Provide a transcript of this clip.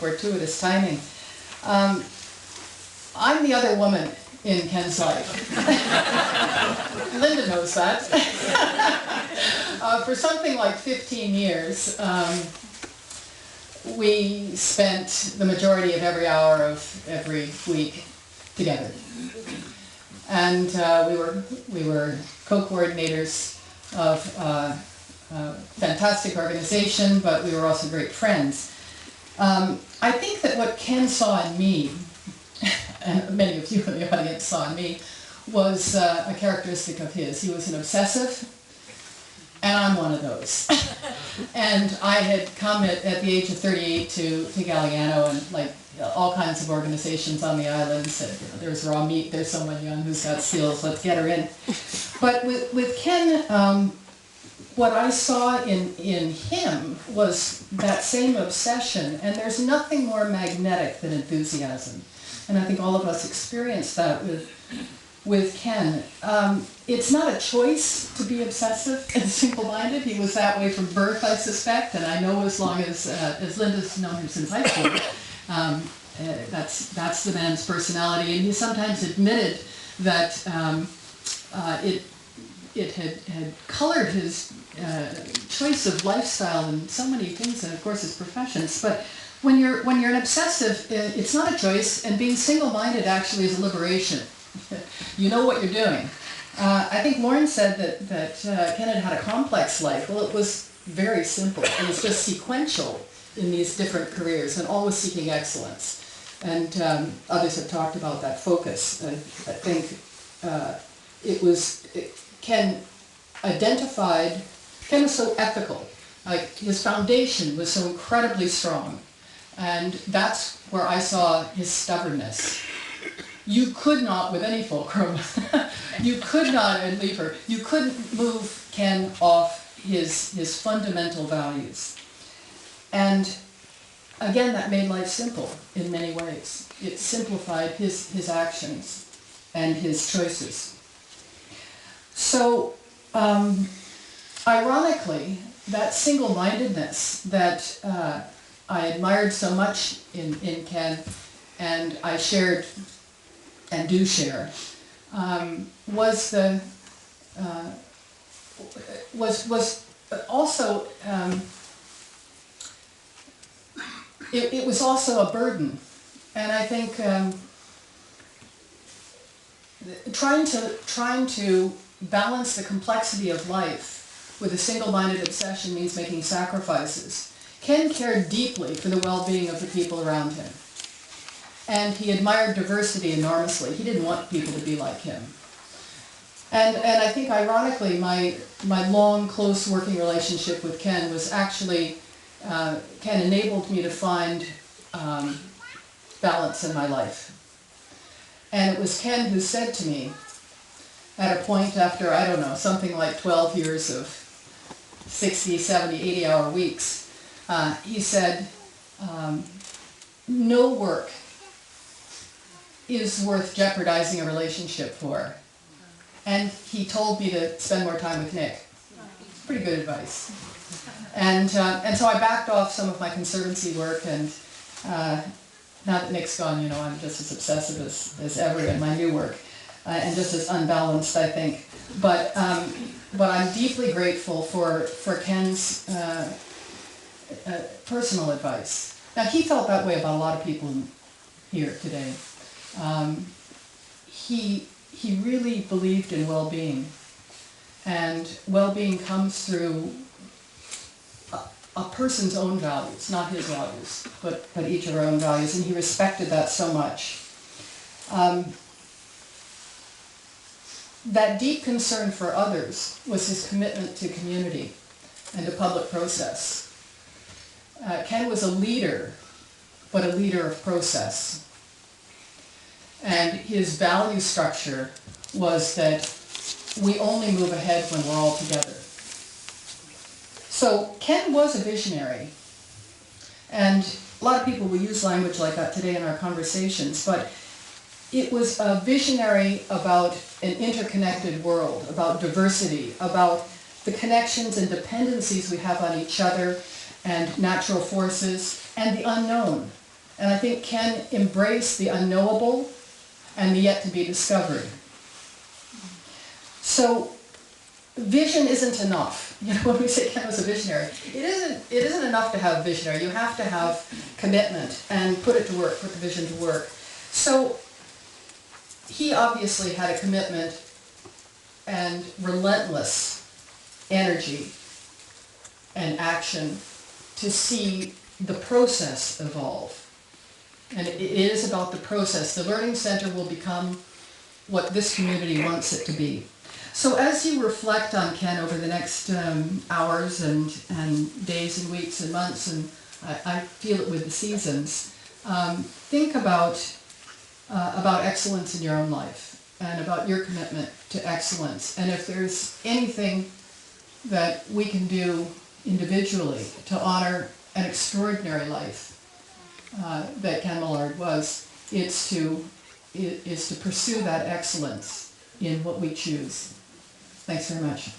fortuitous timing. I'm the other woman in Ken's life. Linda knows that. For something like 15 years, we spent the majority of every hour of every week together. And we were co-coordinators of a fantastic organization, but we were also great friends. I think that what Ken saw in me, and many of you in the audience saw in me, was a characteristic of his. He was an obsessive, and I'm one of those. And I had come at the age of 38 to Galiano, and like all kinds of organizations on the island said, you know, there's raw meat, there's someone young who's got skills, let's get her in. But with Ken, what I saw in him was that same obsession, and there's nothing more magnetic than enthusiasm. And I think all of us experience that with Ken. It's not a choice to be obsessive and simple-minded. He was that way from birth, I suspect, and I know as long as Linda's known him since high school, that's the man's personality. And he sometimes admitted that it had colored his choice of lifestyle in so many things, and of course his professions. But when you're an obsessive, it's not a choice, and being single-minded actually is a liberation. You know what you're doing. I think Lauren said that Ken had had a complex life. Well, it was very simple. It was just sequential in these different careers and always seeking excellence. And others have talked about that focus. And I think Ken was so ethical. Like, his foundation was so incredibly strong. And that's where I saw his stubbornness. You could not, with any fulcrum, you could not, and leave her, you couldn't move Ken off his fundamental values. And again, that made life simple in many ways. It simplified his actions and his choices. So, ironically, that single-mindedness that I admired so much in Ken, and I shared and do share, was also it was also a burden, and I think trying to balance the complexity of life with a single-minded obsession means making sacrifices. Ken cared deeply for the well-being of the people around him. And he admired diversity enormously. He didn't want people to be like him. And I think, ironically, my long, close working relationship with Ken was actually, Ken enabled me to find balance in my life. And it was Ken who said to me, at a point after, I don't know, something like 12 years of 60, 70, 80-hour weeks, he said, no work is worth jeopardizing a relationship for. And he told me to spend more time with Nick. Pretty good advice. And so I backed off some of my conservancy work, and now that Nick's gone, you know, I'm just as obsessive as ever in my new work, and just as unbalanced, I think. But I'm deeply grateful for Ken's personal advice. Now, he felt that way about a lot of people here today. He really believed in well-being, and well-being comes through a person's own values, not his values, but each of our own values, and he respected that so much. That deep concern for others was his commitment to community and to public process. Ken was a leader, but a leader of process. And his value structure was that we only move ahead when we're all together. So Ken was a visionary. And a lot of people will use language like that today in our conversations, but it was a visionary about an interconnected world, about diversity, about the connections and dependencies we have on each other and natural forces and the unknown. And I think Ken embraced the unknowable and the yet to be discovered. So vision isn't enough. You know, when we say Ken was a visionary, it isn't enough to have visionary. You have to have commitment and put it to work, put the vision to work. So he obviously had a commitment and relentless energy and action to see the process evolve. And it is about the process. The Learning Center will become what this community wants it to be. So as you reflect on Ken over the next hours and days and weeks and months, and I feel it with the seasons, think about excellence in your own life and about your commitment to excellence. And if there's anything that we can do individually to honor an extraordinary life that Ken Millard was, it's to pursue that excellence in what we choose. Thanks very much.